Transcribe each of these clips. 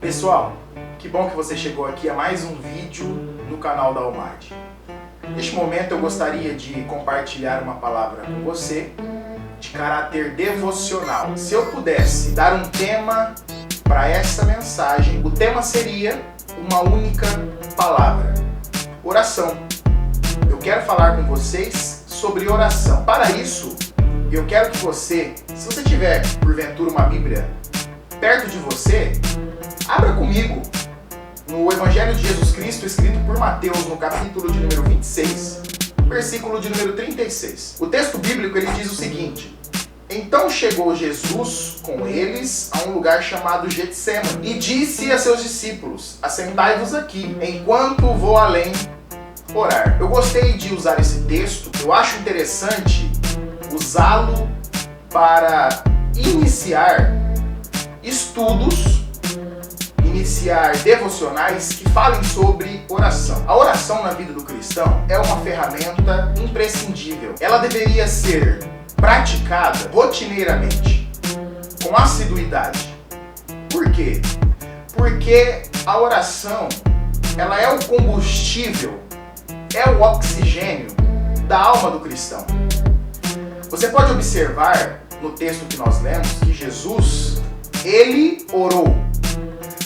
Pessoal, que bom que você chegou aqui a mais um vídeo no canal da Almad. Neste momento eu gostaria de compartilhar uma palavra com você de caráter devocional. Se eu pudesse dar um tema para essa mensagem, o tema seria uma única palavra: oração. Eu quero falar com vocês sobre oração. Para isso, eu quero que você, se você tiver porventura uma Bíblia perto de você, abra comigo no Evangelho de Jesus Cristo, escrito por Mateus, no capítulo de número 26, versículo de número 36. O texto bíblico ele diz o seguinte: Então chegou Jesus com eles a um lugar chamado Getsêmani e disse a seus discípulos: Assentai-vos aqui, enquanto vou além orar. Eu gostei de usar esse texto, eu acho interessante usá-lo para iniciar estudos, iniciar devocionais que falem sobre oração. A oração na vida do cristão é uma ferramenta imprescindível. Ela deveria ser praticada rotineiramente, com assiduidade. Por quê? Porque a oração, ela é o combustível, é o oxigênio da alma do cristão. Você pode observar no texto que nós lemos que Jesus, ele orou.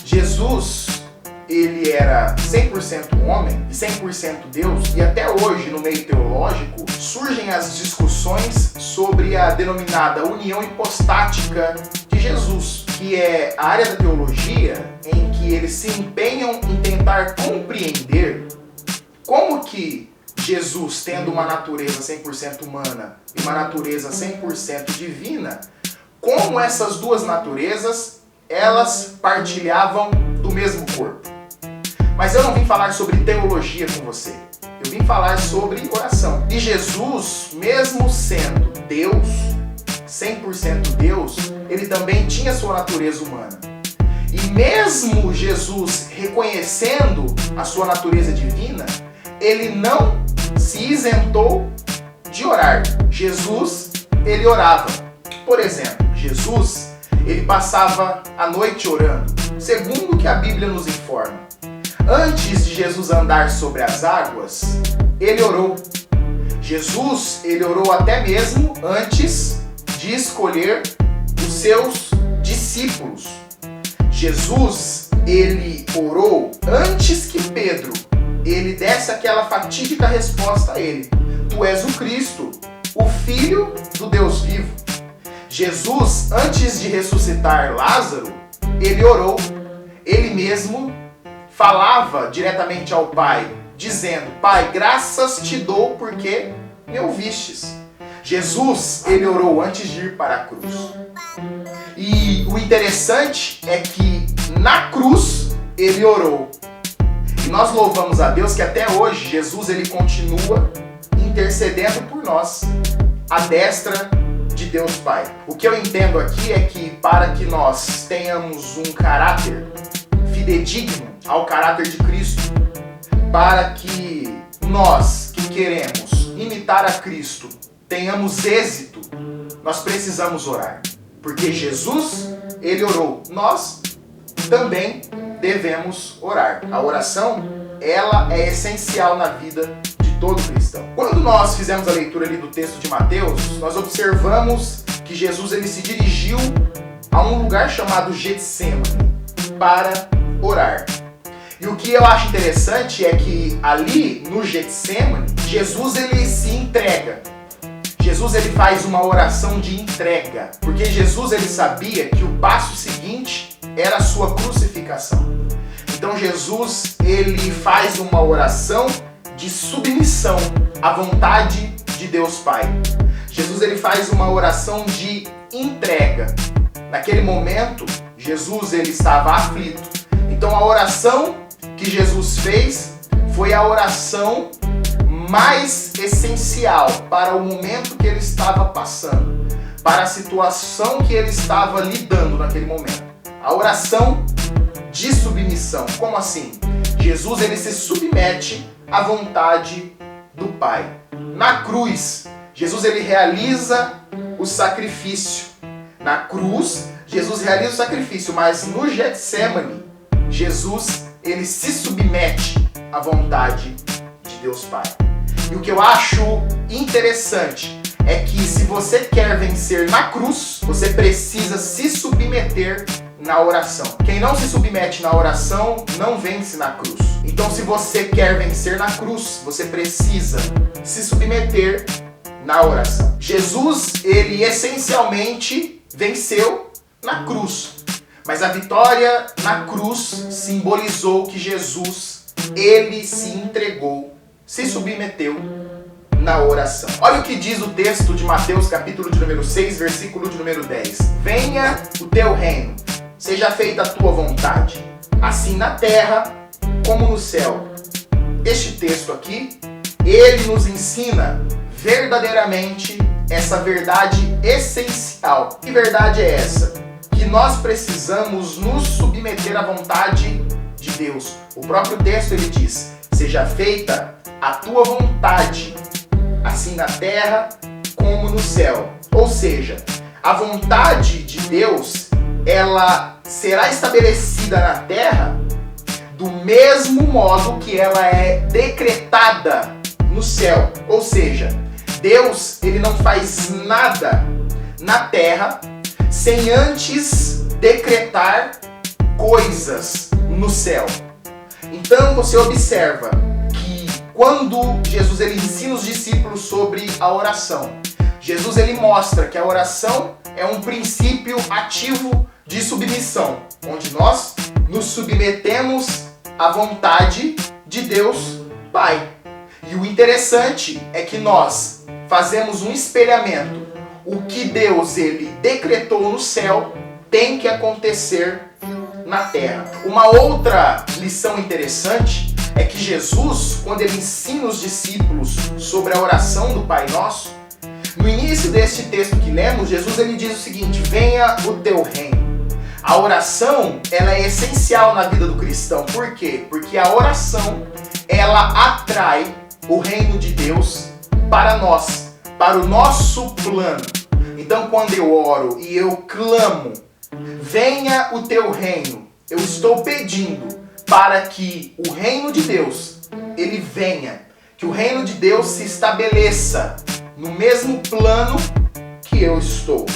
Jesus, ele era 100% homem e 100% Deus, e até hoje no meio teológico surgem as discussões sobre a denominada união hipostática de Jesus, que é a área da teologia em que eles se empenham em tentar compreender como que Jesus, tendo uma natureza 100% humana e uma natureza 100% divina, como essas duas naturezas, elas partilhavam do mesmo corpo. Mas eu não vim falar sobre teologia com você. Eu vim falar sobre oração. E Jesus, mesmo sendo Deus, 100% Deus, ele também tinha sua natureza humana. E mesmo Jesus reconhecendo a sua natureza divina, ele não se isentou de orar. Jesus, ele orava. Por exemplo, Jesus, ele passava a noite orando, segundo o que a Bíblia nos informa. Antes de Jesus andar sobre as águas, ele orou. Jesus, ele orou até mesmo antes de escolher os seus discípulos. Jesus, ele orou antes que Pedro ele desse aquela fatídica resposta a ele: Tu és o Cristo, o Filho do Deus vivo. Jesus, antes de ressuscitar Lázaro, ele orou. Ele mesmo falava diretamente ao Pai, dizendo: Pai, graças te dou porque me ouvistes. Jesus, ele orou antes de ir para a cruz. E o interessante é que na cruz ele orou. E nós louvamos a Deus que até hoje Jesus ele continua intercedendo por nós, à destra de Deus Pai. O que eu entendo aqui é que para que nós tenhamos um caráter fidedigno ao caráter de Cristo, para que nós que queremos imitar a Cristo tenhamos êxito, nós precisamos orar. Porque Jesus, ele orou. Nós também devemos orar. A oração, ela é essencial na vida de todo cristão. Quando nós fizemos a leitura ali do texto de Mateus, nós observamos que Jesus ele se dirigiu a um lugar chamado Getsêmani para orar. E o que eu acho interessante é que ali no Getsêmani, Jesus ele se entrega. Jesus ele faz uma oração de entrega, porque Jesus ele sabia que o passo seguinte era a sua crucificação. Então Jesus ele faz uma oração de submissão à vontade de Deus Pai. Jesus ele faz uma oração de entrega. Naquele momento, Jesus ele estava aflito. Então a oração que Jesus fez foi a oração mais essencial para o momento que ele estava passando, para a situação que ele estava lidando naquele momento. A oração de submissão. Como assim? Jesus ele se submete à vontade do Pai. Na cruz, Jesus ele realiza o sacrifício. Na cruz, Jesus realiza o sacrifício, mas no Getsêmani, Jesus, ele se submete à vontade de Deus Pai. E o que eu acho interessante é que se você quer vencer na cruz, você precisa se submeter na oração. Quem não se submete na oração, não vence na cruz. Então, se você quer vencer na cruz, você precisa se submeter na oração. Jesus, ele essencialmente venceu na cruz. Mas a vitória na cruz simbolizou que Jesus, ele se entregou, se submeteu na oração. Olha o que diz o texto de Mateus, capítulo de número 6, versículo de número 10. Venha o teu reino, seja feita a tua vontade, assim na terra como no céu. Este texto aqui, ele nos ensina verdadeiramente essa verdade essencial. Que verdade é essa? Que nós precisamos nos submeter à vontade de Deus. O próprio texto ele diz: seja feita a tua vontade, assim na terra como no céu. Ou seja, a vontade de Deus, ela será estabelecida na terra do mesmo modo que ela é decretada no céu. Ou seja, Deus, ele não faz nada na terra sem antes decretar coisas no céu. Então você observa que quando Jesus ele ensina os discípulos sobre a oração, Jesus ele mostra que a oração é um princípio ativo de submissão, onde nós nos submetemos à vontade de Deus Pai. E o interessante é que nós fazemos um espelhamento. O que Deus ele decretou no céu tem que acontecer na terra. Uma outra lição interessante é que Jesus, quando ele ensina os discípulos sobre a oração do Pai Nosso, no início deste texto que lemos, Jesus ele diz o seguinte: venha o teu reino. A oração, ela é essencial na vida do cristão. Por quê? Porque a oração, ela atrai o reino de Deus para nós, para o nosso plano. Então, quando eu oro e eu clamo, venha o teu reino, eu estou pedindo para que o reino de Deus, ele venha, que o reino de Deus se estabeleça no mesmo plano que eu estou.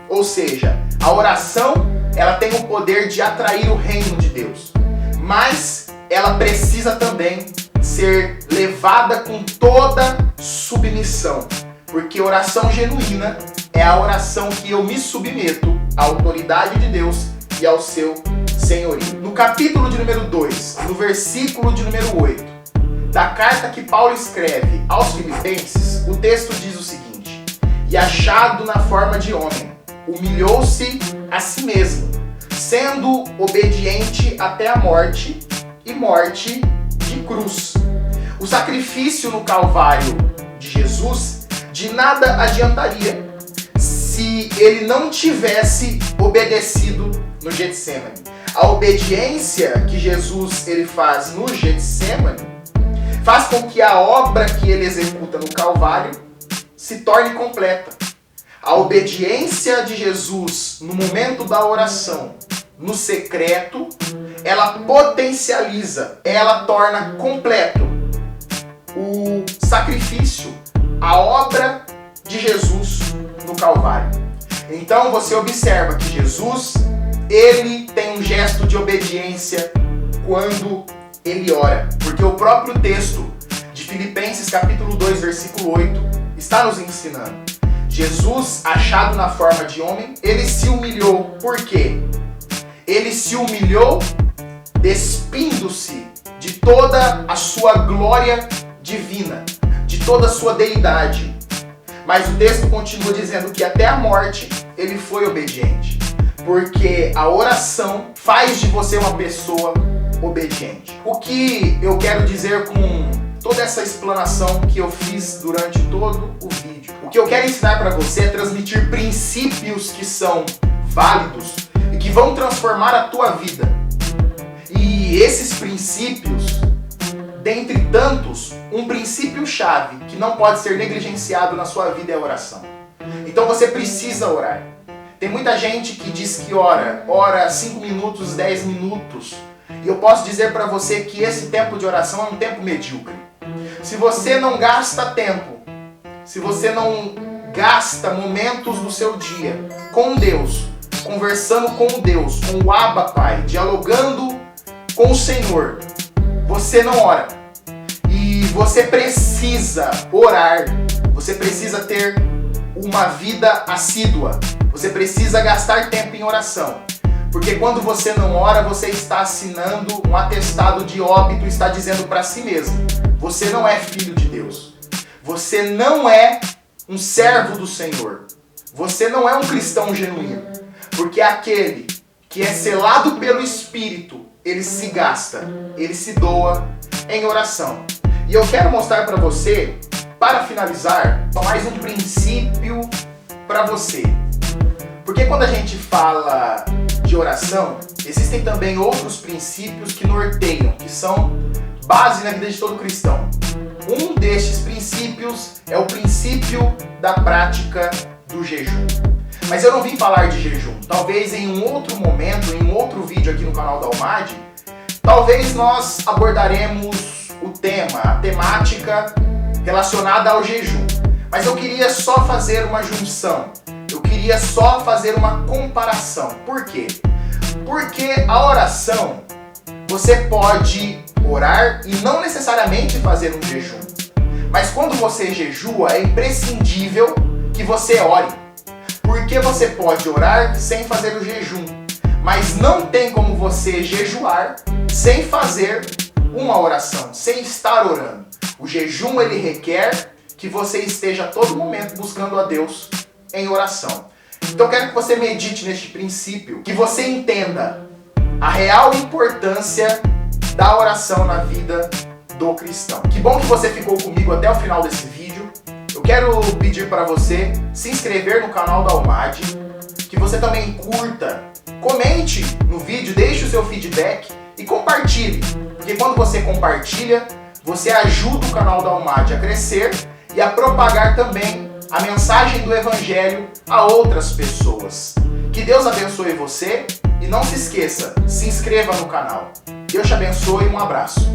Ou seja, a oração, ela tem o poder de atrair o reino de Deus, mas ela precisa também ser levada com toda submissão, porque oração genuína é a oração que eu me submeto à autoridade de Deus e ao seu senhorio. No capítulo de número 2, no versículo de número 8, da carta que Paulo escreve aos Filipenses, o texto diz o seguinte: e achado na forma de homem, humilhou-se a si mesmo, sendo obediente até a morte, e morte de cruz. O sacrifício no Calvário de Jesus de nada adiantaria se ele não tivesse obedecido no Getsemane. A obediência que Jesus ele faz no Getsemane faz com que a obra que ele executa no Calvário se torne completa. A obediência de Jesus no momento da oração, no secreto, ela potencializa, ela torna completo o sacrifício, a obra de Jesus no Calvário. Então você observa que Jesus, ele tem um gesto de obediência quando ele ora, porque o próprio texto de Filipenses capítulo 2, versículo 8, está nos ensinando. Jesus, achado na forma de homem, ele se humilhou. Por quê? Ele se humilhou despindo-se de toda a sua glória divina, de toda a sua deidade. Mas o texto continua dizendo que até a morte ele foi obediente, porque a oração faz de você uma pessoa obediente. O que eu quero dizer com toda essa explanação que eu fiz durante todo o vídeo? O que eu quero ensinar para você é transmitir princípios que são válidos e que vão transformar a tua vida. E esses princípios, dentre tantos, um princípio-chave que não pode ser negligenciado na sua vida é a oração. Então você precisa orar. Tem muita gente que diz que ora 5 minutos, 10 minutos, E eu posso dizer para você que esse tempo de oração é um tempo medíocre. Se você não gasta tempo, se você não gasta momentos do seu dia com Deus, conversando com Deus, com o Abba Pai, dialogando com o Senhor, você não ora. E você precisa orar, você precisa ter uma vida assídua, você precisa gastar tempo em oração. Porque quando você não ora, você está assinando um atestado de óbito, está dizendo para si mesmo: você não é filho de Deus. Você não é um servo do Senhor. Você não é um cristão genuíno. Porque aquele que é selado pelo Espírito, ele se gasta, ele se doa em oração. E eu quero mostrar para você, para finalizar, mais um princípio para você. Porque quando a gente fala de oração, existem também outros princípios que norteiam, que são base na vida de todo cristão. Um destes princípios é o princípio da prática do jejum. Mas eu não vim falar de jejum. Talvez em um outro momento, em um outro vídeo aqui no canal da Almad, talvez nós abordaremos o tema, a temática relacionada ao jejum. Mas eu queria só fazer uma junção. Eu queria só fazer uma comparação. Por quê? Porque a oração, você pode orar e não necessariamente fazer um jejum. Mas quando você jejua, é imprescindível que você ore. Porque você pode orar sem fazer o jejum. Mas não tem como você jejuar sem fazer uma oração, sem estar orando. O jejum, ele requer que você esteja a todo momento buscando a Deus em oração. Então eu quero que você medite neste princípio, que você entenda a real importância da oração na vida do cristão. Que bom que você ficou comigo até o final desse vídeo. Eu quero pedir para você se inscrever no canal da Almad, que você também curta, comente no vídeo, deixe o seu feedback e compartilhe. Porque quando você compartilha, você ajuda o canal da Almad a crescer e a propagar também a mensagem do Evangelho a outras pessoas. Que Deus abençoe você e não se esqueça, se inscreva no canal. Deus te abençoe e um abraço.